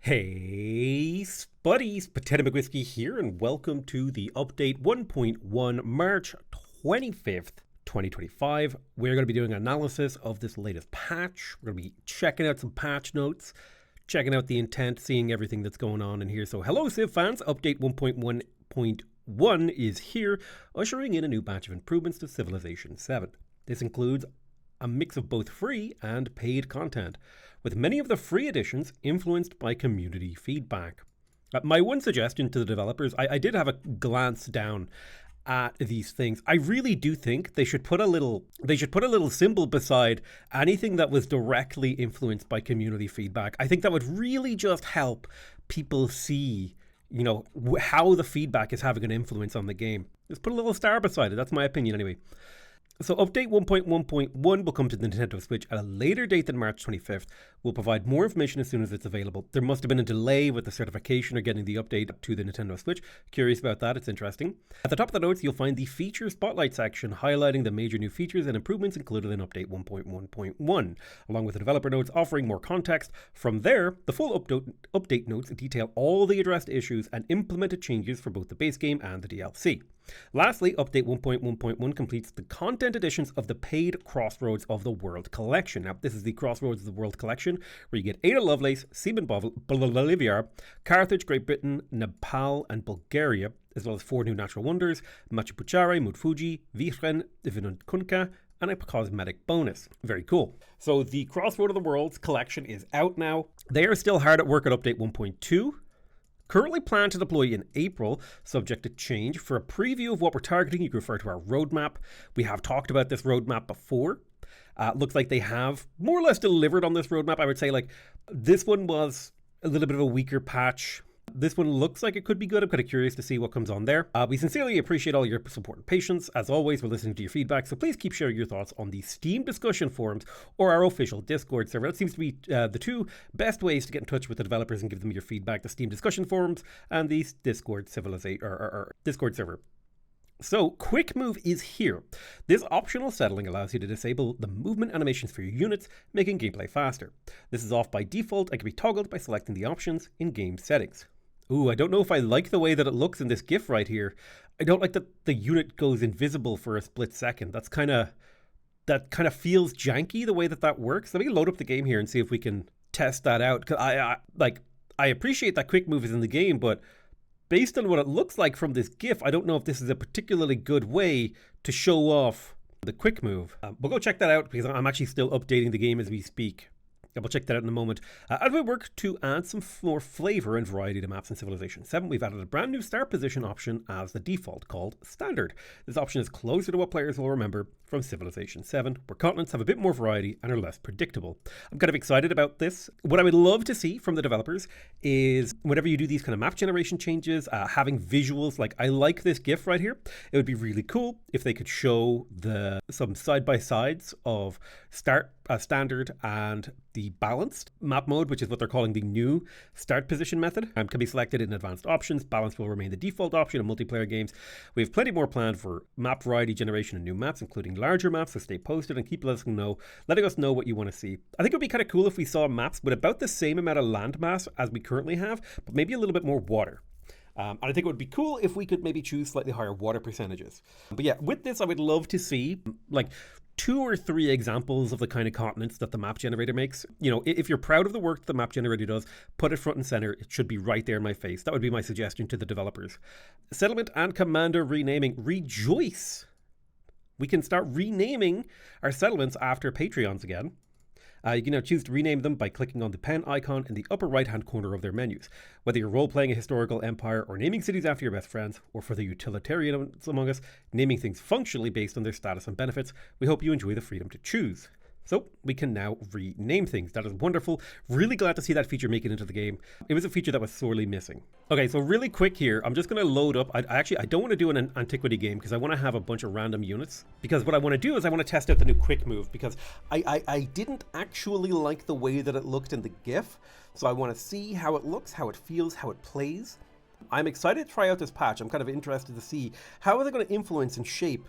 Hey, Spuddies, Potato McWhiskey here, and welcome to the update 1.1 March 25th, 2025. We're going to be doing an analysis of this latest patch. We're going to be checking out some patch notes, checking out the intent, seeing everything that's going on in here. So hello, Civ fans, update 1.1.1 is here, ushering in a new batch of improvements to Civilization 7. This includes a mix of both free and paid content, with many of the free editions influenced by community feedback. My one suggestion to the developers, I did have a glance down at these things. I really do think they should put a little symbol beside anything that was directly influenced by community feedback. I think that would really just help people see, how the feedback is having an influence on the game. Just put a little star beside it. That's my opinion anyway. So update 1.1.1 will come to the Nintendo Switch at a later date than March 25th. We'll provide more information as soon as it's available. There must have been a delay with the certification or getting the update to the Nintendo Switch. Curious about that, it's interesting. At the top of the notes, you'll find the Feature Spotlight section highlighting the major new features and improvements included in update 1.1.1, along with the developer notes offering more context. From there, the full update notes detail all the addressed issues and implemented changes for both the base game and the DLC. Lastly, update 1.1.1 completes the content editions of the paid Crossroads of the World collection. Now, this is the Crossroads of the World collection, where you get Ada Lovelace, Seaman Bolivar, Carthage, Great Britain, Nepal, and Bulgaria, as well as 4 new natural wonders, Machu Picchu, Mount Fuji, Vihren, Vinunkunka, and a cosmetic bonus. Very cool. So the Crossroad of the Worlds collection is out now. They are still hard at work at update 1.2. Currently planned to deploy in April, subject to change. For a preview of what we're targeting, you can refer to our roadmap. We have talked about this roadmap before. Looks like they have more or less delivered on this roadmap. I would say this one was a little bit of a weaker patch. This one looks like it could be good. I'm kind of curious to see what comes on there. We sincerely appreciate all your support and patience. As always, we're listening to your feedback, so please keep sharing your thoughts on the Steam discussion forums or our official Discord server. That seems to be the two best ways to get in touch with the developers and give them your feedback: the Steam discussion forums and the Discord Discord server. So, Quick Move is here. This optional settling allows you to disable the movement animations for your units, making gameplay faster. This is off by default and can be toggled by selecting the options in game settings. Ooh, I don't know if I like the way that it looks in this GIF right here. I don't like that the unit goes invisible for a split second. That kind of feels janky the way that works. Let me load up the game here and see if we can test that out. Cause I appreciate that Quick Move is in the game, but based on what it looks like from this GIF, I don't know if this is a particularly good way to show off the Quick Move. We'll go check that out because I'm actually still updating the game as we speak. We'll check that out in a moment. As we work to add some more flavor and variety to maps in Civilization 7, we've added a brand new start position option as the default, called Standard. This option is closer to what players will remember from Civilization 7, where continents have a bit more variety and are less predictable. I'm kind of excited about this. What I would love to see from the developers is whenever you do these kind of map generation changes, having visuals. Like, I like this GIF right here. It would be really cool if they could show some side-by-sides of Standard and the balanced map mode, which is what they're calling the new start position method, and can be selected in advanced options. Balance will remain the default option in multiplayer games. We have plenty more planned for map variety generation and new maps, including larger maps, so stay posted and keep letting us know what you want to see. I think it would be kind of cool if we saw maps with about the same amount of land mass as we currently have, but maybe a little bit more water. And I think it would be cool if we could maybe choose slightly higher water percentages. But yeah, with this, I would love to see 2 or 3 examples of the kind of continents that the map generator makes. If you're proud of the work that the map generator does, put it front and center. It should be right there in my face. That would be my suggestion to the developers. Settlement and commander renaming. Rejoice! We can start renaming our settlements after Patreons again. You can now choose to rename them by clicking on the pen icon in the upper right-hand corner of their menus. Whether you're role-playing a historical empire or naming cities after your best friends, or for the utilitarians among us, naming things functionally based on their status and benefits, we hope you enjoy the freedom to choose. So we can now rename things. That is wonderful. Really glad to see that feature make it into the game. It was a feature that was sorely missing. Okay, so really quick here, I'm just going to load up. I don't want to do an antiquity game because I want to have a bunch of random units. Because what I want to do is I want to test out the new Quick Move, because I didn't actually like the way that it looked in the GIF. So I want to see how it looks, how it feels, how it plays. I'm excited to try out this patch. I'm kind of interested to see how are they going to influence and shape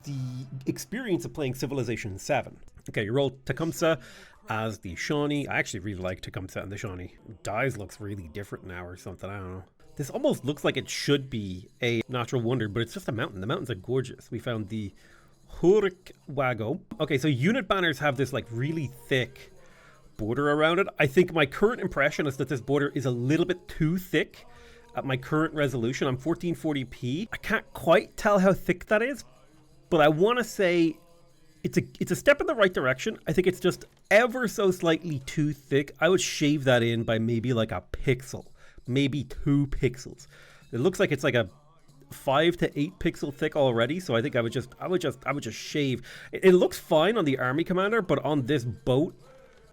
the experience of playing Civilization 7. Okay, you roll Tecumseh. as the Shawnee. I actually really like Tecumseh and the Shawnee. Dyes looks really different now or something, I don't know. This almost looks like it should be a natural wonder, but it's just a mountain. The mountains are gorgeous. We found the Hurikwago. Okay, so unit banners have this like really thick border around it. I think my current impression is that this border is a little bit too thick at my current resolution. I'm 1440p. I can't quite tell how thick that is, but I want to say it's a step in the right direction. I think it's just ever so slightly too thick. I would shave that in by maybe like a pixel, maybe 2 pixels. It looks like it's like a 5 to 8 pixel thick already, so I think I would just shave. It looks fine on the Army Commander, but on this boat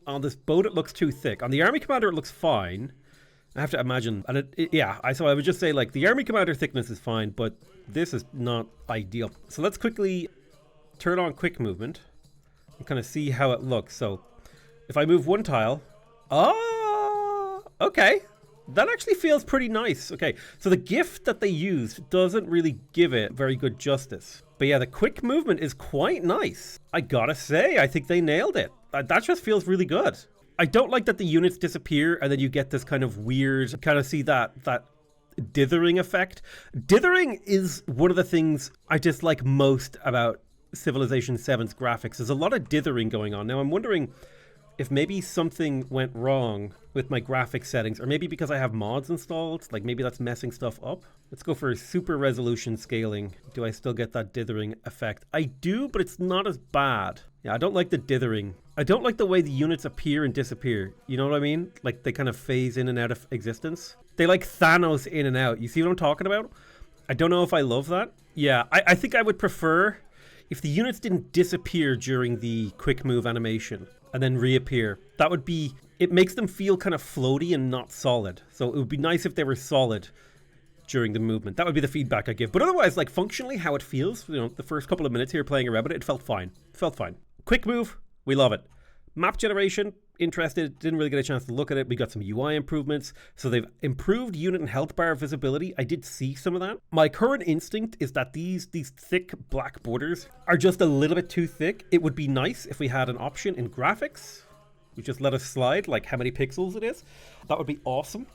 it looks too thick. On the Army Commander it looks fine. I have to imagine, and so I would just say like the Army Commander thickness is fine, but this is not ideal. So let's quickly turn on quick movement and kind of see how it looks. So if I move one tile, okay, that actually feels pretty nice. Okay, so the gift that they used doesn't really give it very good justice. But yeah, the quick movement is quite nice. I gotta say, I think they nailed it. That just feels really good. I don't like that the units disappear and then you get this kind of weird, kind of see that dithering effect. Dithering is one of the things I dislike most about Civilization 7's graphics. There's a lot of dithering going on. Now I'm wondering if maybe something went wrong with my graphics settings, or maybe because I have mods installed, like maybe that's messing stuff up. Let's go for super resolution scaling. Do I still get that dithering effect? I do, but it's not as bad. Yeah, I don't like the dithering. I don't like the way the units appear and disappear. You know what I mean? Like they kind of phase in and out of existence. They like Thanos in and out. You see what I'm talking about? I don't know if I love that. Yeah, I think I would prefer if the units didn't disappear during the quick move animation and then reappear. That would be, it makes them feel kind of floaty and not solid. So it would be nice if they were solid during the movement. That would be the feedback I give. But otherwise, like functionally how it feels, you know, the first couple of minutes here playing around with it, it felt fine. It felt fine. Quick move, we love it. Map generation, interested, didn't really get a chance to look at it. We got some UI improvements. So they've improved unit and health bar visibility. I did see some of that. My current instinct is that these thick black borders are just a little bit too thick. It would be nice if we had an option in graphics. We just let us slide like how many pixels it is. That would be awesome.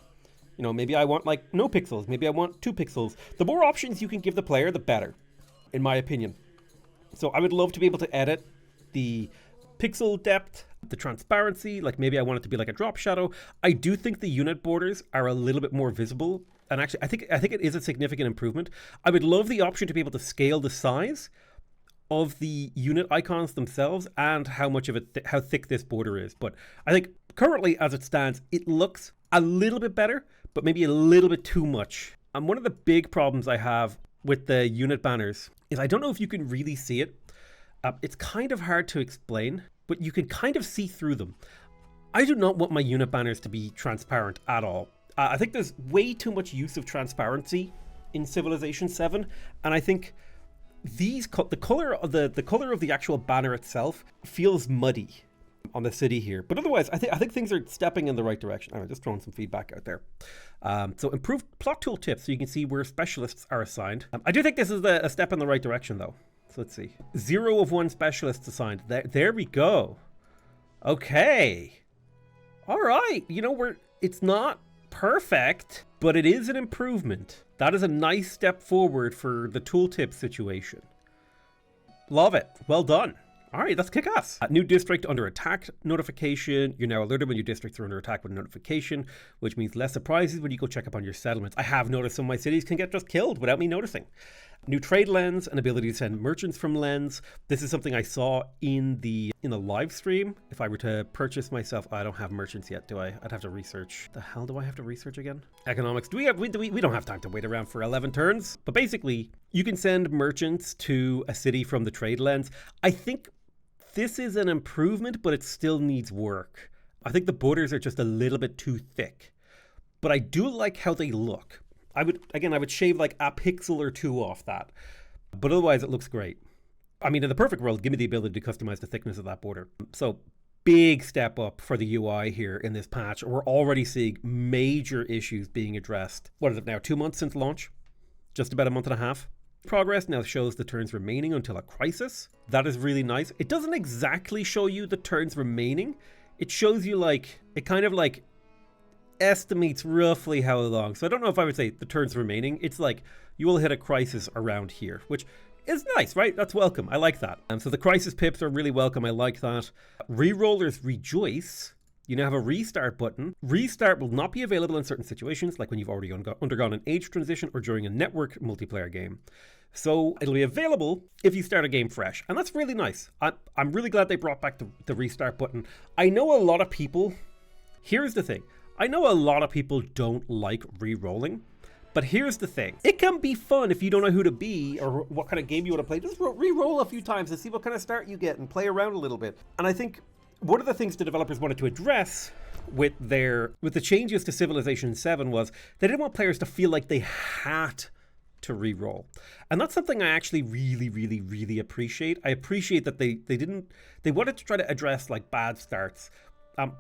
You know, maybe I want like no pixels. Maybe I want 2 pixels. The more options you can give the player, the better, in my opinion. So I would love to be able to edit the pixel depth, the transparency, like maybe I want it to be like a drop shadow. I do think the unit borders are a little bit more visible, and actually I think it is a significant improvement. I would love the option to be able to scale the size of the unit icons themselves and how much of it, how thick this border is. But I think currently as it stands, it looks a little bit better, but maybe a little bit too much. And one of the big problems I have with the unit banners is I don't know if you can really see it. It's kind of hard to explain, but you can kind of see through them. I do not want my unit banners to be transparent at all. I think there's way too much use of transparency in Civilization 7, and I think the color of the actual banner itself feels muddy on the city here. But otherwise, I think things are stepping in the right direction. I'm just throwing some feedback out there. So improved plot tool tips, so you can see where specialists are assigned. I do think this is a step in the right direction, though. So let's see. 0 of 1 specialists assigned. There we go. Okay. All right. You know, it's not perfect, but it is an improvement. That is a nice step forward for the tooltip situation. Love it. Well done. All right, let's kick ass. New district under attack notification. You're now alerted when your districts are under attack with a notification, which means less surprises when you go check up on your settlements. I have noticed some of my cities can get just killed without me noticing. New trade lens, an ability to send merchants from lens. This is something I saw in the live stream. If I were to purchase myself, I don't have merchants yet, do I? I'd have to research. The hell do I have to research again? Economics. We don't have time to wait around for 11 turns. But basically, you can send merchants to a city from the trade lens. I think this is an improvement, but it still needs work. I think the borders are just a little bit too thick. But I do like how they look. I would shave like a pixel or 2 off that. But otherwise, it looks great. I mean, in the perfect world, give me the ability to customize the thickness of that border. So, big step up for the UI here in this patch. We're already seeing major issues being addressed. What is it now? 2 months since launch? Just about a month and a half? Progress now shows the turns remaining until a crisis. That is really nice. It doesn't exactly show you the turns remaining it shows you like, it kind of like estimates roughly how long. So I don't know if I would say the turns remaining. It's like you will hit a crisis around here, which is nice, right? That's welcome. I like that. So the crisis pips are really welcome. I like that. Rerollers rejoice. You now have a restart button. Restart will not be available in certain situations, like when you've already undergone an age transition or during a network multiplayer game. So it'll be available if you start a game fresh. And that's really nice. I'm really glad they brought back the restart button. I know a lot of people, here's the thing. I know a lot of people don't like re-rolling, but here's the thing. It can be fun if you don't know who to be or what kind of game you want to play. Just re-roll a few times and see what kind of start you get and play around a little bit. And I think one of the things the developers wanted to address with the changes to Civilization 7 was they didn't want players to feel like they had to re-roll. And that's something I actually really, really, really appreciate. I appreciate that they wanted to try to address like bad starts.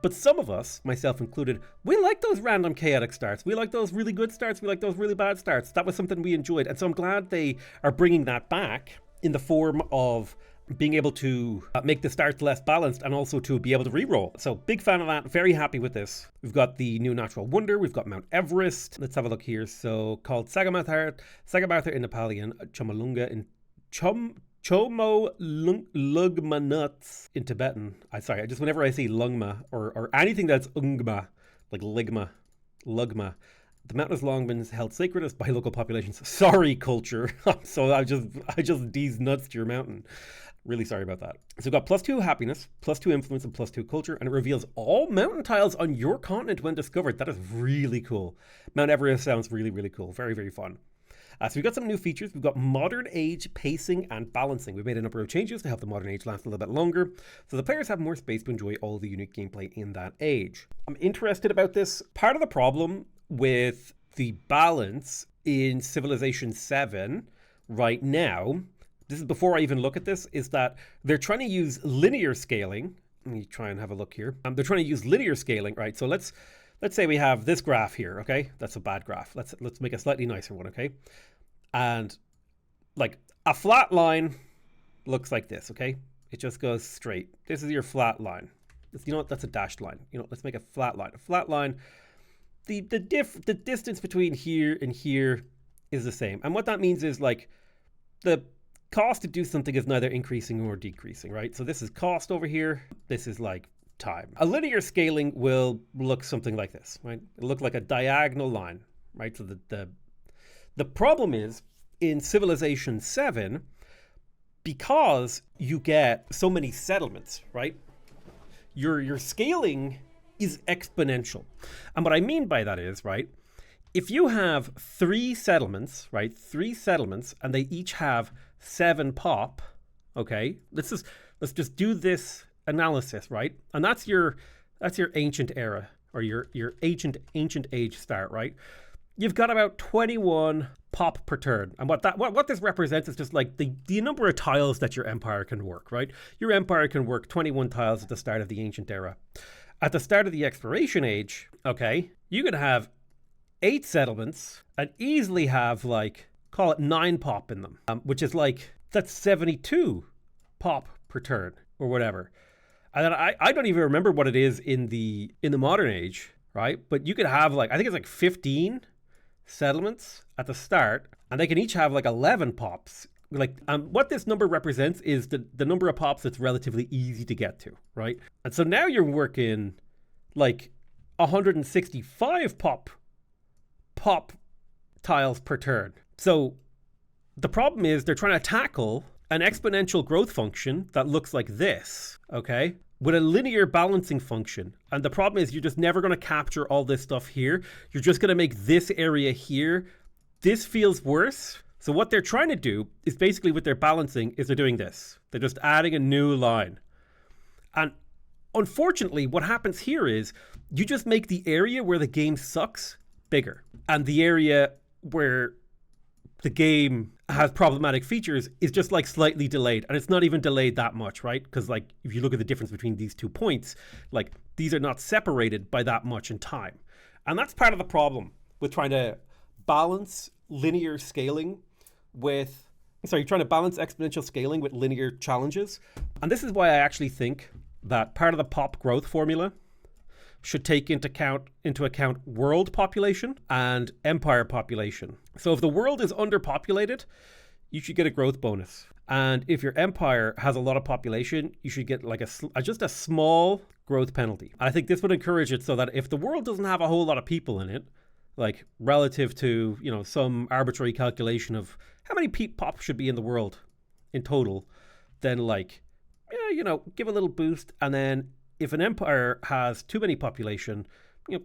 But some of us, myself included, we like those random chaotic starts. We like those really good starts. We like those really bad starts. That was something we enjoyed. And so I'm glad they are bringing that back in the form of being able to make the starts less balanced and also to be able to re-roll. So big fan of that. Very happy with this. We've got the new natural wonder. We've got Mount Everest. Let's have a look here. So called Sagarmatha in Nepalian, Chomolungma in Chomolungma in Tibetan. Whenever I say lungma or anything that's ungma, like ligma, lugma, the mountain has long been held sacred by local populations. Sorry, culture. So I just D's nuts to your mountain. Really sorry about that. So we've got +2 happiness, +2 influence, and +2 culture, and it reveals all mountain tiles on your continent when discovered. That is really cool. Mount Everest sounds really, really cool. Very, very fun. So we've got some new features. We've got modern age pacing and balancing. We've made a number of changes to help the modern age last a little bit longer, so the players have more space to enjoy all the unique gameplay in that age. I'm interested about this. Part of the problem with the balance in Civilization 7 right now, this is before I even look at this, is that they're trying to use linear scaling. Let me try and have a look here. They're trying to use linear scaling, right? So let's say we have this graph here, okay? That's a bad graph. Let's make a slightly nicer one, okay? And like a flat line looks like this, okay? It just goes straight. This is your flat line. You know what? That's a dashed line. You know, let's make a flat line. A flat line. The distance between here and here is the same. And what that means is like the cost to do something is neither increasing nor decreasing, right? So this is cost over here. This is like time. A linear scaling will look something like this, right? It'll look like a diagonal line, right? So the problem is in Civilization 7, because you get so many settlements, right? Your scaling is exponential. And what I mean by that is, right, if you have 3 settlements, right, 3 settlements, and they each have 7 pop, okay, let's just do this analysis, right? And that's your ancient era or your ancient age start, right? You've got about 21 pop per turn. And what this represents is just like the number of tiles that your empire can work, right? Your empire can work 21 tiles at the start of the ancient era. At the start of the exploration age, okay, you could have 8 settlements and easily have like, call it 9 pop in them, which is like, that's 72 pop per turn or whatever. And then I don't even remember what it is in the modern age, right? But you could have like, I think it's like 15 settlements at the start, and they can each have like 11 pops. Like, what this number represents is the number of pops that's relatively easy to get to, right? And so now you're working like 165 pop tiles per turn. So the problem is they're trying to tackle an exponential growth function that looks like this, okay, with a linear balancing function. And the problem is you're just never going to capture all this stuff here. You're just going to make this area here. This feels worse. So what they're trying to do is basically with their balancing is they're doing this. They're just adding a new line. And unfortunately, what happens here is you just make the area where the game sucks bigger. And the area where the game has problematic features is just like slightly delayed, and it's not even delayed that much, right? Because like if you look at the difference between these 2 points, like these are not separated by that much in time. And that's part of the problem with trying to balance linear scaling with, trying to balance exponential scaling with linear challenges. And this is why I actually think that part of the pop growth formula should take into account world population and empire population. So if the world is underpopulated, you should get a growth bonus. And if your empire has a lot of population, you should get like just a small growth penalty. I think this would encourage it so that if the world doesn't have a whole lot of people in it, like relative to, some arbitrary calculation of how many pop should be in the world in total, then give a little boost. And then if an empire has too many population,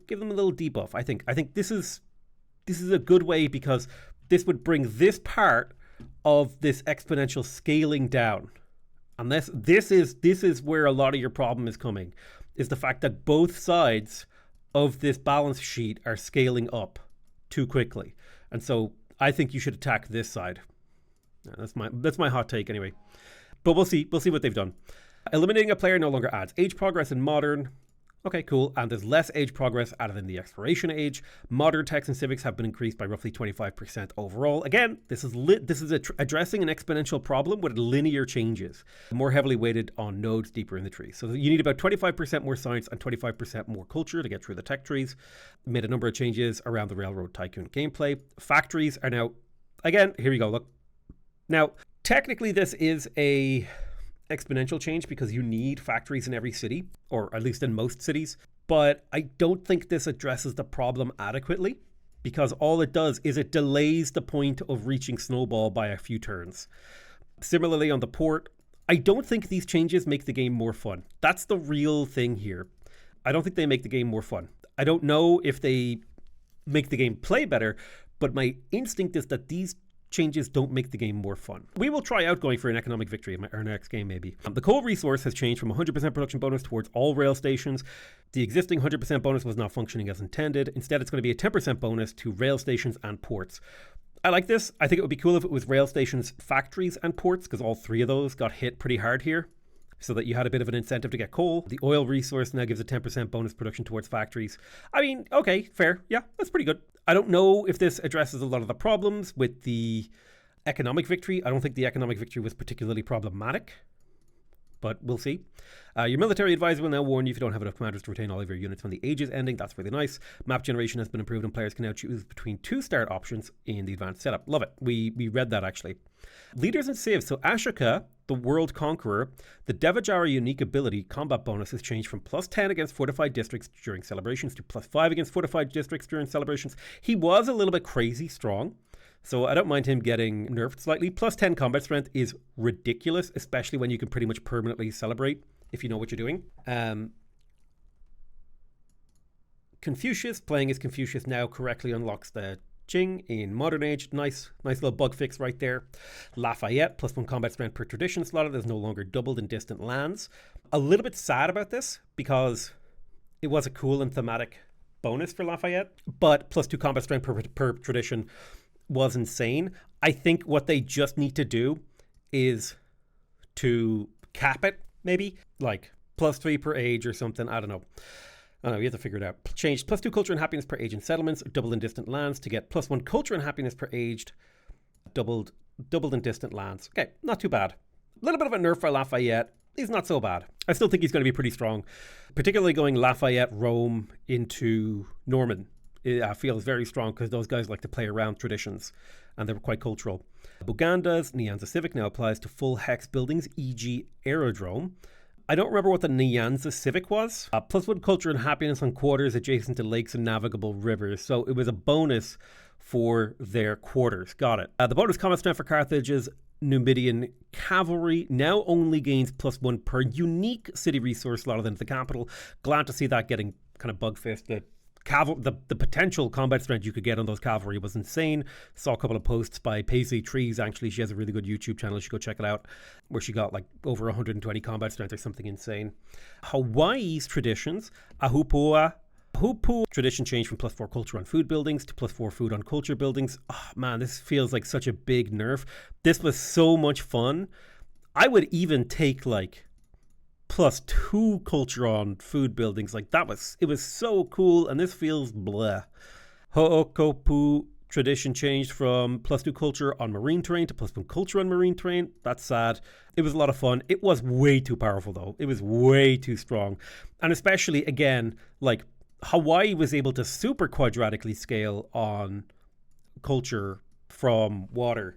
give them a little debuff. I think this is a good way, because this would bring this part of this exponential scaling down. And this is where a lot of your problem is coming, is the fact that both sides of this balance sheet are scaling up too quickly. And so I think you should attack this side. That's my hot take anyway. But we'll see what they've done. Eliminating a player no longer adds age progress in modern. Okay, cool. And there's less age progress added in the exploration age. Modern techs and civics have been increased by roughly 25% overall. Again, this is addressing an exponential problem with linear changes, more heavily weighted on nodes deeper in the tree. So you need about 25% more science and 25% more culture to get through the tech trees. Made a number of changes around the Railroad Tycoon gameplay. Factories are now, again, here you go, look. Now, technically this is a exponential change because you need factories in every city, or at least in most cities. But I don't think this addresses the problem adequately, because all it does is it delays the point of reaching Snowball by a few turns. Similarly on the port, I don't think these changes make the game more fun. That's the real thing here. I don't think they make the game more fun. I don't know if they make the game play better, but my instinct is that these changes don't make the game more fun. We will try out going for an economic victory in our next game, maybe. The coal resource has changed from 100% production bonus towards all rail stations. The existing 100% bonus was not functioning as intended. Instead, it's going to be a 10% bonus to rail stations and ports. I like this. I think it would be cool if it was rail stations, factories, and ports, because all three of those got hit pretty hard here, so that you had a bit of an incentive to get coal. The oil resource now gives a 10% bonus production towards factories. I mean, okay, fair. Yeah, that's pretty good. I don't know if this addresses a lot of the problems with the economic victory. I don't think the economic victory was particularly problematic, but we'll see. Your military advisor will now warn you if you don't have enough commanders to retain all of your units when the age is ending. That's really nice. Map generation has been improved and players can now choose between 2 start options in the advanced setup. Love it. We read that actually. Leaders and civs. So Ashoka, the World Conqueror, the Devajara unique ability combat bonus has changed from +10 against fortified districts during celebrations to +5 against fortified districts during celebrations. He was a little bit crazy strong, so I don't mind him getting nerfed slightly. +10 combat strength is ridiculous, especially when you can pretty much permanently celebrate if you know what you're doing. Confucius, playing as Confucius now correctly unlocks the Qing in modern age. Nice little bug fix right there. Lafayette, +1 combat strength per tradition slot is no longer doubled in distant lands. A little bit sad about this because it was a cool and thematic bonus for Lafayette, but +2 combat strength per tradition was insane. I think what they just need to do is to cap it, maybe like +3 per age or something. I don't know. You have to figure it out. Changed +2 culture and happiness per age in settlements, doubled in distant lands to get +1 culture and happiness per age, doubled in distant lands. Okay, not too bad. A little bit of a nerf for Lafayette. He's not so bad. I still think he's going to be pretty strong, particularly going Lafayette, Rome into Norman. It feels very strong because those guys like to play around traditions and they're quite cultural. Buganda's Nyanza Civic now applies to full hex buildings, e.g. Aerodrome. I don't remember what the Nyanza Civic was. +1 culture and happiness on quarters adjacent to lakes and navigable rivers. So it was a bonus for their quarters. Got it. The bonus combat strength for Carthage's Numidian cavalry now only gains +1 per unique city resource slot than the capital. Glad to see that getting kind of bug-fisted. The potential combat strength you could get on those cavalry was insane. Saw a couple of posts by Paisley Trees. Actually, she has a really good YouTube channel. You should go check it out, where she got like over 120 combat strength or something insane. Hawaii's traditions, Ahupua tradition changed from +4 culture on food buildings to +4 food on culture buildings. Oh man, this feels like such a big nerf. This was so much fun. I would even take like +2 culture on food buildings. Like it was so cool, and this feels blah. Ho'okopu tradition changed from +2 culture on marine terrain to +1 culture on marine terrain. That's sad. It was a lot of fun. It was way too powerful though. It was way too strong. And especially again, like Hawaii was able to super quadratically scale on culture from water.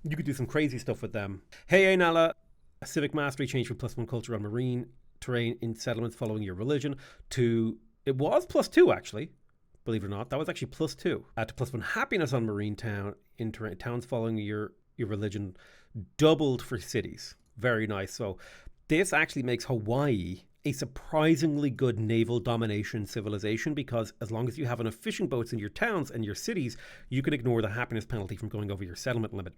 You could do some crazy stuff with them. Hey Nala, a civic mastery changed from +1 culture on marine terrain in settlements following your religion to, it was +2 actually. Believe it or not, that was actually +2 to +1 happiness on marine town in towns following your religion, doubled for cities. Very nice. So this actually makes Hawaii a surprisingly good naval domination civilization, because as long as you have enough fishing boats in your towns and your cities, you can ignore the happiness penalty from going over your settlement limit.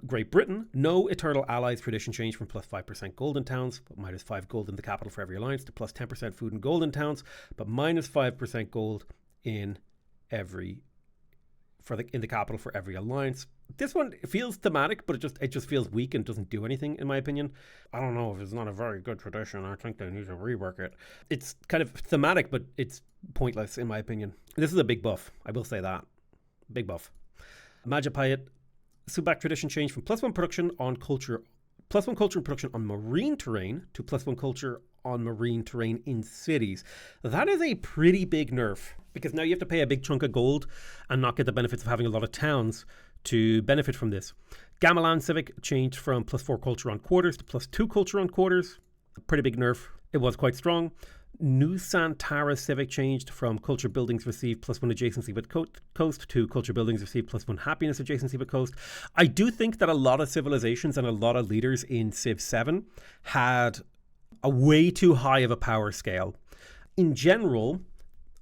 Great Britain, no eternal allies tradition changed from +5% gold in towns, but -5 gold in the capital for every alliance, to +10% food and gold in towns, but -5% gold in the capital for every alliance. This one feels thematic, but it just feels weak and doesn't do anything, in my opinion. I don't know if it's not a very good tradition. I think they need to rework it. It's kind of thematic, but it's pointless, in my opinion. This is a big buff. I will say that. Big buff. Majapahit, Subak tradition changed from +1 production on culture, +1 culture and production on marine terrain to +1 culture on marine terrain in cities. That is a pretty big nerf, because now you have to pay a big chunk of gold and not get the benefits of having a lot of towns to benefit from this. Gamelan Civic changed from +4 culture on quarters to +2 culture on quarters. A pretty big nerf. It was quite strong. Nusantara Civic changed from culture buildings receive +1 adjacency with coast to culture buildings receive +1 happiness adjacency with coast. I do think that a lot of civilizations and a lot of leaders in Civ 7 had a way too high of a power scale. In general,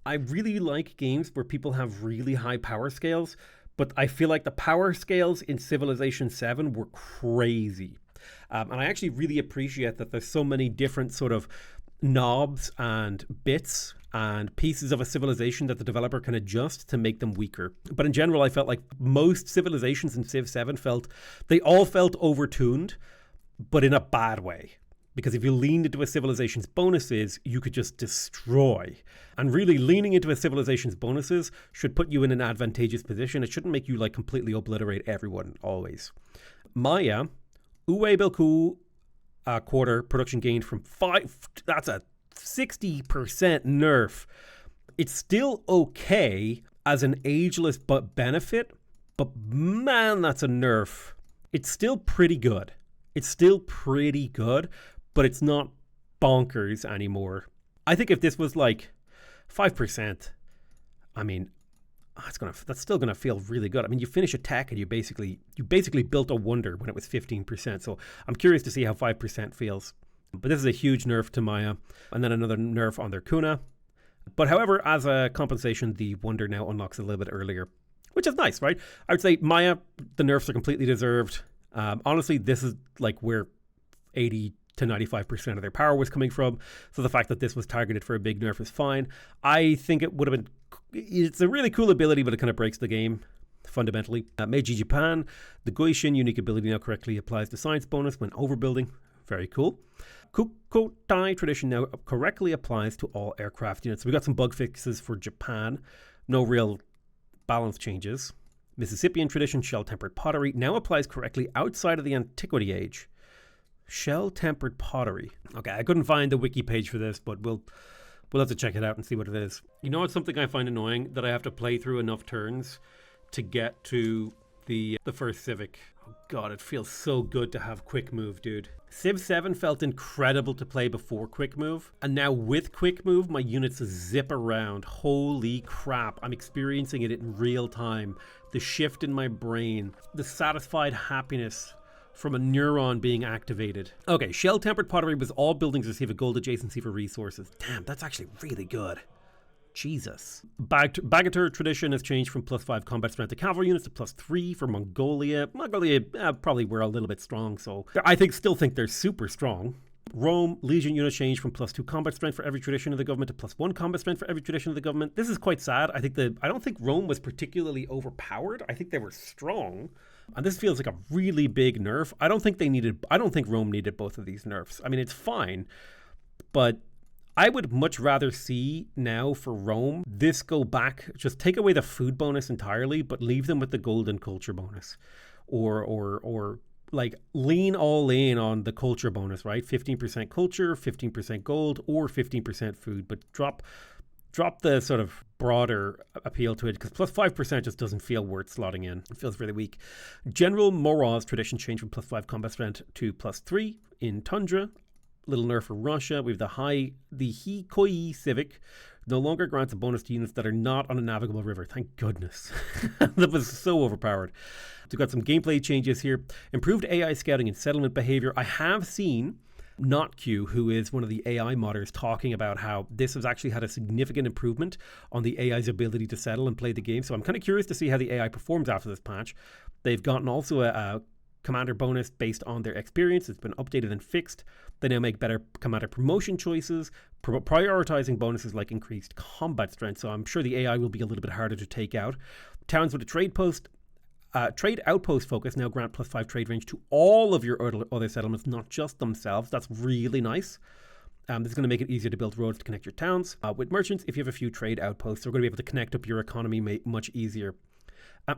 I really like games where people have really high power scales, but I feel like the power scales in Civilization 7 were crazy. And I actually really appreciate that there's so many different sort of knobs and bits and pieces of a civilization that the developer can adjust to make them weaker. But in general, I felt like most civilizations in Civ 7 they all felt overtuned, but in a bad way. Because if you leaned into a civilization's bonuses, you could just destroy. And really, leaning into a civilization's bonuses should put you in an advantageous position. It shouldn't make you like completely obliterate everyone, always. Maya, Uwe Bilku quarter production gained from 5. That's a 60% nerf. It's still okay as an ageless but benefit, but man, that's a nerf. It's still pretty good. But it's not bonkers anymore. I think if this was like 5%, I mean, that's still gonna feel really good. I mean, you finish a tech and you basically built a wonder when it was 15%. So I'm curious to see how 5% feels. But this is a huge nerf to Maya, and then another nerf on their Kuna. But however, as a compensation, the wonder now unlocks a little bit earlier, which is nice, right? I would say Maya, the nerfs are completely deserved. Honestly, this is like where 80 to 95% of their power was coming from. So the fact that this was targeted for a big nerf is fine. I think it would have been, it's a really cool ability, but it kind of breaks the game fundamentally. Meiji Japan, the Goishin unique ability now correctly applies to science bonus when overbuilding. Very cool. Kukotai tradition now correctly applies to all aircraft units. So we got some bug fixes for Japan. No real balance changes. Mississippian tradition, shell-tempered pottery, now applies correctly outside of the Antiquity Age. Shell-tempered pottery. Okay, I couldn't find the wiki page for this, but we'll have to check it out and see what it is. You know, it's something I find annoying, that I have to play through enough turns to get to the first Civic. Oh god, it feels so good to have quick move, dude. Civ 7 felt incredible to play before quick move, and now with quick move, my units zip around. Holy crap, I'm experiencing it in real time. The shift in my brain, the satisfied happiness from a neuron being activated. Okay, shell-tempered pottery was all buildings receive a gold adjacency for resources. Damn, that's actually really good. Jesus. Bagatur tradition has changed from +5 combat strength to cavalry units to +3 for Mongolia. Mongolia probably were a little bit strong, so I still think they're super strong. Rome, Legion units changed from +2 combat strength for every tradition of the government to +1 combat strength for every tradition of the government. This is quite sad. I don't think Rome was particularly overpowered. I think they were strong. And this feels like a really big nerf. I don't think Rome needed both of these nerfs. I mean, it's fine, but I would much rather see now for Rome this go back, just take away the food bonus entirely, but leave them with the gold and culture bonus, or like lean all in on the culture bonus, right? 15% culture, 15% gold, or 15% food, but drop the sort of broader appeal to it, because plus 5% just doesn't feel worth slotting in. It feels really weak. General Moroz tradition changed from plus 5 combat strength to plus 3 in Tundra. Little nerf for Russia. We have the Hikoi Civic. No longer grants a bonus to units that are not on a navigable river. Thank goodness. That was so overpowered. We've got some gameplay changes here. Improved AI scouting and settlement behavior. I have seen NotQ, who is one of the AI modders, talking about how this has actually had a significant improvement on the AI's ability to settle and play the game. So I'm kind of curious to see how the AI performs after this patch. They've gotten also a commander bonus based on their experience. It's been updated and fixed. They now make better commander promotion choices, prioritizing bonuses like increased combat strength. So I'm sure the AI will be a little bit harder to take out. Towns with a trade outpost focus now grant plus 5 trade range to all of your other settlements, not just themselves. That's really nice. This is going to make it easier to build roads to connect your towns. With merchants, if you have a few trade outposts, they're going to be able to connect up your economy much easier.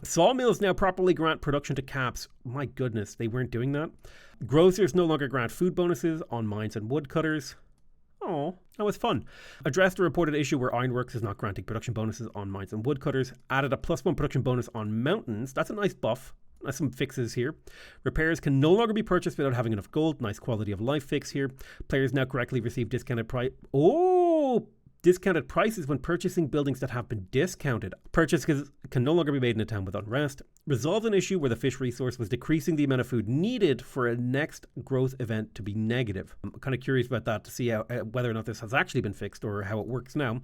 Sawmills now properly grant production to caps. My goodness, they weren't doing that. Grocers no longer grant food bonuses on mines and woodcutters. Oh, that was fun. Addressed a reported issue where Ironworks is not granting production bonuses on mines and woodcutters. Added a plus 1 production bonus on mountains. That's a nice buff. That's some fixes here. Repairs can no longer be purchased without having enough gold. Nice quality of life fix here. Players now correctly receive discounted price. Discounted prices when purchasing buildings that have been discounted. Purchases can no longer be made in a town with unrest. Resolved an issue where the fish resource was decreasing the amount of food needed for a next growth event to be negative. I'm kind of curious about that to see whether or not this has actually been fixed or how it works now.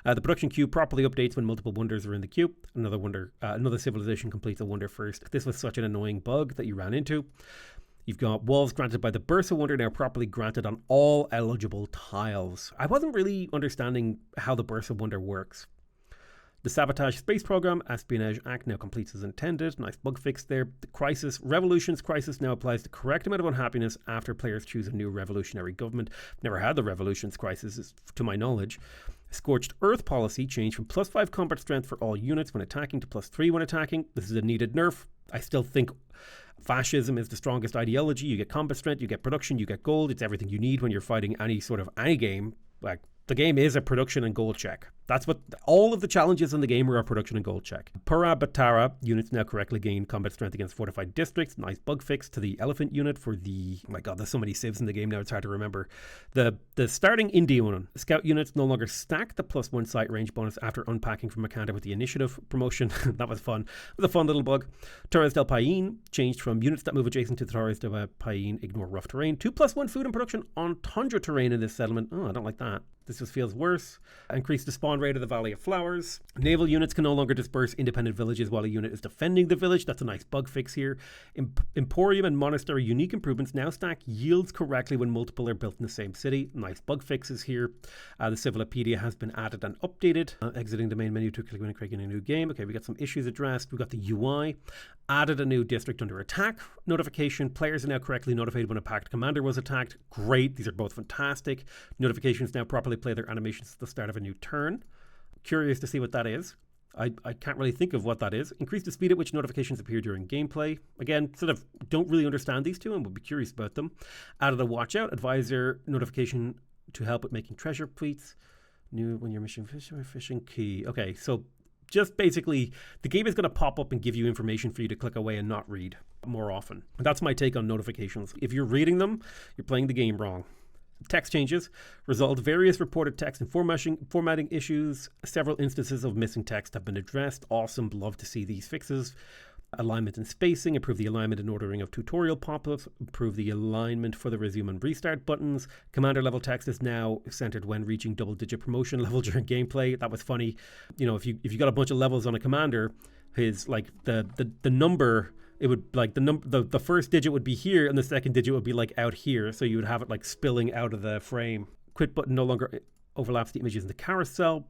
The production queue properly updates when multiple wonders are in the queue. Another civilization completes a wonder first. This was such an annoying bug that you ran into. You've got walls granted by the Bursa Wonder now properly granted on all eligible tiles. I wasn't really understanding how the Bursa Wonder works. The Sabotage Space Program Espionage Act now completes as intended. Nice bug fix there. The Revolutions Crisis now applies the correct amount of unhappiness after players choose a new revolutionary government. Never had the Revolutions Crisis, to my knowledge. Scorched Earth policy changed from plus 5 combat strength for all units when attacking to plus 3 when attacking. This is a needed nerf. I still think fascism is the strongest ideology. You get combat strength, you get production, you get gold. It's everything you need when you're fighting any game. Like, the game is a production and gold check. That's what all of the challenges in the game are, a production and gold check. Pura Batara units now correctly gain combat strength against fortified districts. Nice bug fix to the elephant unit for the, oh my god, there's so many civs in the game now, it's hard to remember. The starting Indian scout units no longer stack the plus 1 sight range bonus after unpacking from Makanda with the initiative promotion. That was fun. It was a fun little bug. Torres del Paine changed from units that move adjacent to the Torres del Paine ignore rough terrain to plus 1 food and production on tundra terrain in this settlement. Oh, I don't like that. This just feels worse. Increase the spawn rate of the Valley of Flowers. Naval units can no longer disperse independent villages while a unit is defending the village. That's a nice bug fix here. Emporium and Monastery unique improvements now stack yields correctly when multiple are built in the same city. Nice bug fixes here. The Civilopedia has been added and updated. Exiting the main menu to click when creating a new game. Okay, we got some issues addressed. We got the UI. Added a new district under attack notification. Players are now correctly notified when a packed commander was attacked. Great. These are both fantastic. Notifications now properly play their animations at the start of a new turn. Curious to see what that is. I can't really think of what that is. Increase the speed at which notifications appear during gameplay. Again, sort of don't really understand these two and would be curious about them. Added a watch out advisor notification to help with making treasure tweets. New when you're fishing key. Okay, so just basically the game is going to pop up and give you information for you to click away and not read more often. That's my take on notifications. If you're reading them, you're playing the game wrong. Text changes resolved various reported text and formatting issues. Several instances of missing text have been addressed. Awesome. Love to see these fixes. Alignment and spacing. Improve the alignment and ordering of tutorial pop-ups. Improve the alignment for the resume and restart buttons. Commander level text is now centered when reaching double-digit promotion level during gameplay. That was funny. You know, if you got a bunch of levels on a commander, his like the number. It would like the first digit would be here and the second digit would be like out here. So you would have it like spilling out of the frame. Quit button no longer overlaps the images in the carousel.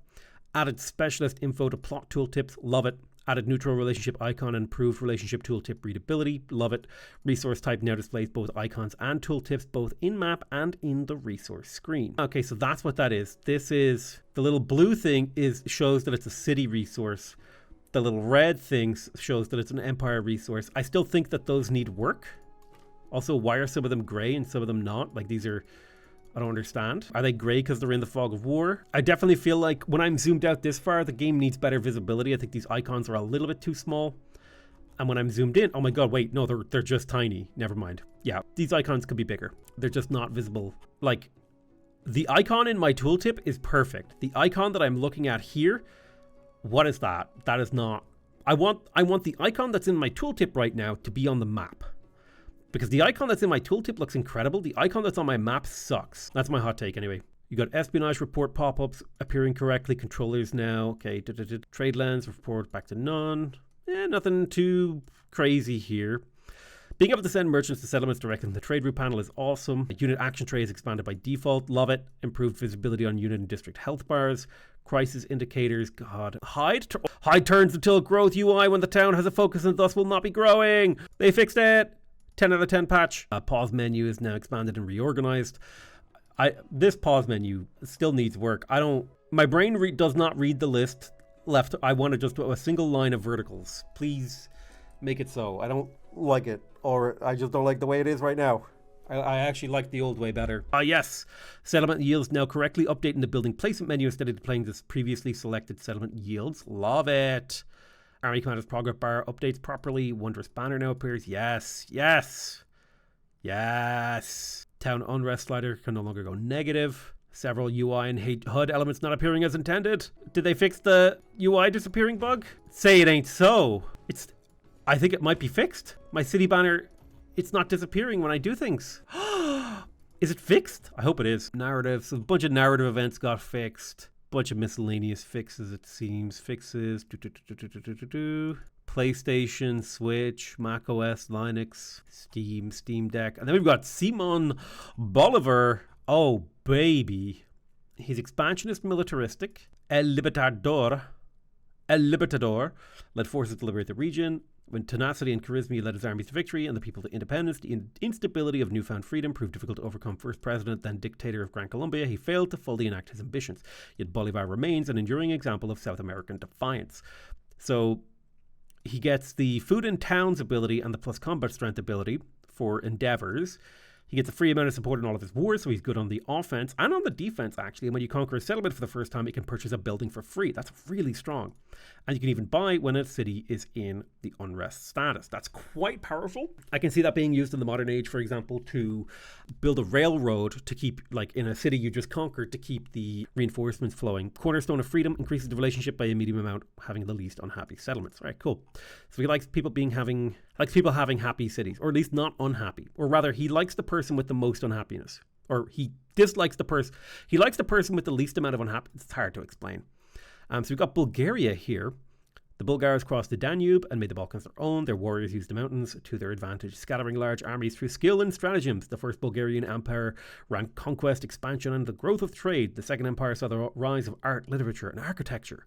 Added specialist info to plot tooltips. Love it. Added neutral relationship icon and improved relationship tooltip readability. Love it. Resource type now displays both icons and tooltips, both in map and in the resource screen. Okay, so that's what that is. This is the little blue thing shows that it's a city resource. The little red thing shows that it's an empire resource. I still think that those need work. Also, why are some of them gray and some of them not? Like these are, I don't understand. Are they gray because they're in the fog of war? I definitely feel like when I'm zoomed out this far, the game needs better visibility. I think these icons are a little bit too small. And when I'm zoomed in, oh my god, wait, no, they're just tiny. Never mind. Yeah, these icons could be bigger. They're just not visible. Like, the icon in my tooltip is perfect. The icon that I'm looking at here, what is that? That is not... I want the icon that's in my tooltip right now to be on the map. Because the icon that's in my tooltip looks incredible. The icon that's on my map sucks. That's my hot take anyway. You got espionage report pop-ups appearing correctly. Controllers now. Okay. Trade lens report back to none. Nothing too crazy here. Being able to send merchants to settlements directly from the trade route panel is awesome. Unit action tray is expanded by default. Love it. Improved visibility on unit and district health bars. Crisis indicators. God. Hide turns to tilt growth UI when the town has a focus and thus will not be growing. They fixed it. 10 out of 10 patch. Pause menu is now expanded and reorganized. This pause menu still needs work. My brain does not read the list left. I want to just do a single line of verticals. Please make it so. I don't like it, or I just don't like the way it is right now. I actually like the old way better. Yes. Settlement yields now correctly. Updating the building placement menu instead of displaying this previously selected settlement yields. Love it. Army Commander's progress bar updates properly. Wondrous banner now appears. Yes. Town unrest slider can no longer go negative. Several UI and HUD elements not appearing as intended. Did they fix the UI disappearing bug? Say it ain't so. I think it might be fixed. My city banner, it's not disappearing when I do things. Is it fixed? I hope it is. Narratives. A bunch of narrative events got fixed. Bunch of miscellaneous fixes, it seems. Fixes. PlayStation, Switch, macOS, Linux, Steam Deck. And then we've got Simon Bolivar. Oh, baby. He's expansionist militaristic. El Libertador led forces to liberate the region. When tenacity and charisma he led his armies to victory and the people to independence, the instability of newfound freedom proved difficult to overcome. First president, then dictator of Gran Colombia, he failed to fully enact his ambitions. Yet Bolivar remains an enduring example of South American defiance. So he gets the food and towns ability and the plus combat strength ability for endeavors. He gets a free amount of support in all of his wars, so he's good on the offense and on the defense, actually. And when you conquer a settlement for the first time, you can purchase a building for free. That's really strong. And you can even buy when a city is in the unrest status. That's quite powerful. I can see that being used in the modern age, for example, to build a railroad to keep, like in a city you just conquered, to keep the reinforcements flowing. Cornerstone of freedom increases the relationship by a medium amount, having the least unhappy settlements. All right, cool. So he likes people having happy cities, or at least not unhappy. Or rather, he likes the person with the most unhappiness. Or he dislikes the person. He likes the person with the least amount of unhappiness. It's hard to explain. So we've got Bulgaria here. The Bulgars crossed the Danube and made the Balkans their own. Their warriors used the mountains to their advantage, scattering large armies through skill and stratagems. The First Bulgarian Empire ran conquest, expansion, and the growth of trade. The Second Empire saw the rise of art, literature, and architecture.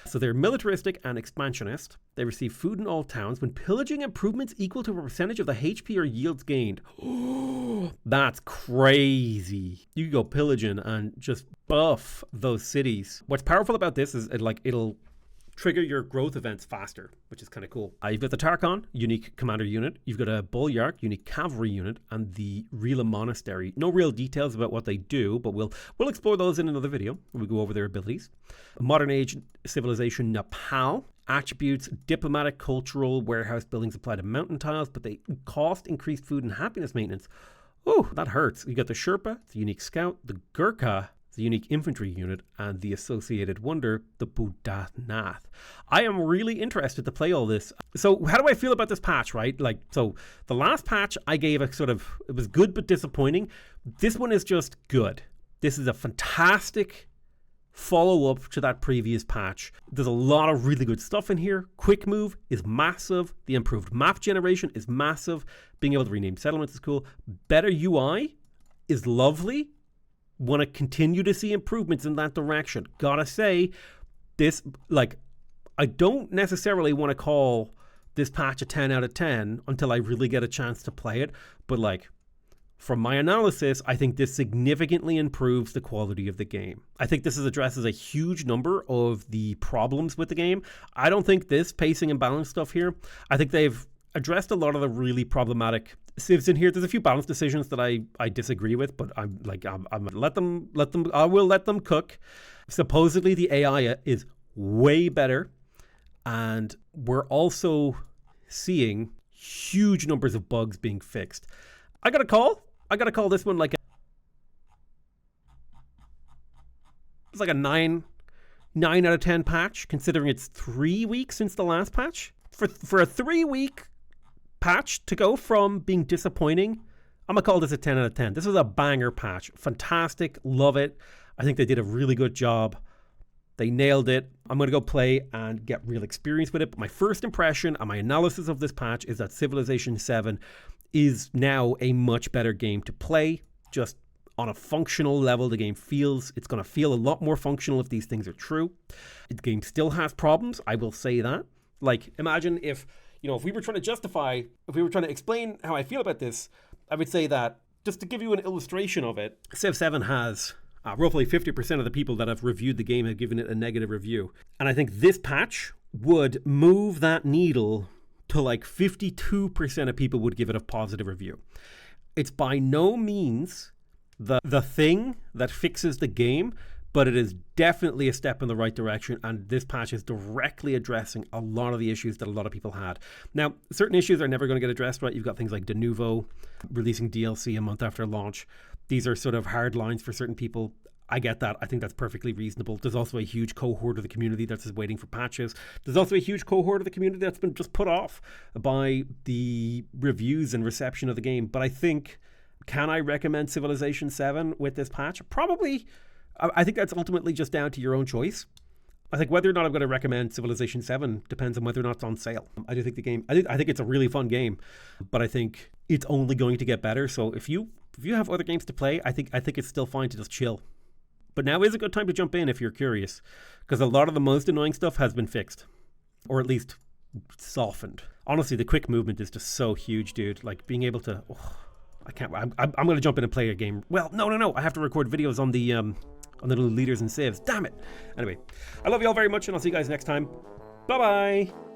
So they're militaristic and expansionist. They receive food in all towns when pillaging improvements equal to a percentage of the HP or yields gained. That's crazy. You can go pillaging and just buff those cities. What's powerful about this is it'll trigger your growth events faster, which is kind of cool. You've got the Tarkon, unique commander unit. You've got a Bolyark, unique cavalry unit, and the Rila Monastery. No real details about what they do, but we'll explore those in another video when we go over their abilities. Modern age civilization Nepal. Attributes, diplomatic, cultural, warehouse buildings apply to mountain tiles, but they cost increased food and happiness maintenance. Oh, that hurts. You got the Sherpa, the unique scout, the Gurkha, the unique infantry unit, and the associated wonder, the Buddhanath. I am really interested to play all this. So how do I feel about this patch, right? So the last patch I gave it was good but disappointing. This one is just good. This is a fantastic follow-up to that previous patch. There's a lot of really good stuff in here. Quick move is massive. The improved map generation is massive. Being able to rename settlements is cool. Better UI is lovely. Want to continue to see improvements in that direction. Gotta say, this, I don't necessarily want to call this patch a 10 out of 10 until I really get a chance to play it. But like, from my analysis, I think this significantly improves the quality of the game. I think this addresses a huge number of the problems with the game. I don't think this pacing and balance stuff here, I think they've addressed a lot of the really problematic civs in here. There's a few balance decisions that I disagree with, but I'm let them I will let them cook. Supposedly the AI is way better, and we're also seeing huge numbers of bugs being fixed. I gotta call this one like it's like a 9 out of 10 patch, considering it's 3 weeks since the last patch. For a 3-week patch to go from being disappointing, I'm gonna call this a 10 out of 10. This was a banger patch. Fantastic, love it. I think they did a really good job. They nailed it. I'm going to go play and get real experience with it. But my first impression and my analysis of this patch is that Civilization 7 is now a much better game to play. Just on a functional level, the game feels, it's going to feel a lot more functional if these things are true. The game still has problems, I will say that. Like, imagine if we were trying to explain how I feel about this, I would say that, just to give you an illustration of it, Civ 7 has roughly 50% of the people that have reviewed the game have given it a negative review. And I think this patch would move that needle to like 52% of people would give it a positive review. It's by no means the thing that fixes the game, but it is definitely a step in the right direction, and this patch is directly addressing a lot of the issues that a lot of people had. Now, certain issues are never going to get addressed, right? You've got things like Denuvo releasing DLC a month after launch. These are sort of hard lines for certain people. I get that. I think that's perfectly reasonable. There's also a huge cohort of the community that's just waiting for patches. There's also a huge cohort of the community that's been just put off by the reviews and reception of the game. But I think, can I recommend Civilization 7 with this patch? Probably. I think that's ultimately just down to your own choice. I think whether or not I'm going to recommend Civilization 7 depends on whether or not it's on sale. I do think the game, I think it's a really fun game, but I think it's only going to get better. So if you have other games to play, I think it's still fine to just chill. But now is a good time to jump in if you're curious, because a lot of the most annoying stuff has been fixed, or at least softened. Honestly, the quick movement is just so huge, dude. Like being able to, I can't. I'm going to jump in and play a game. Well, no. I have to record videos on the little leaders and saves. Damn it. Anyway, I love you all very much, and I'll see you guys next time. Bye-bye.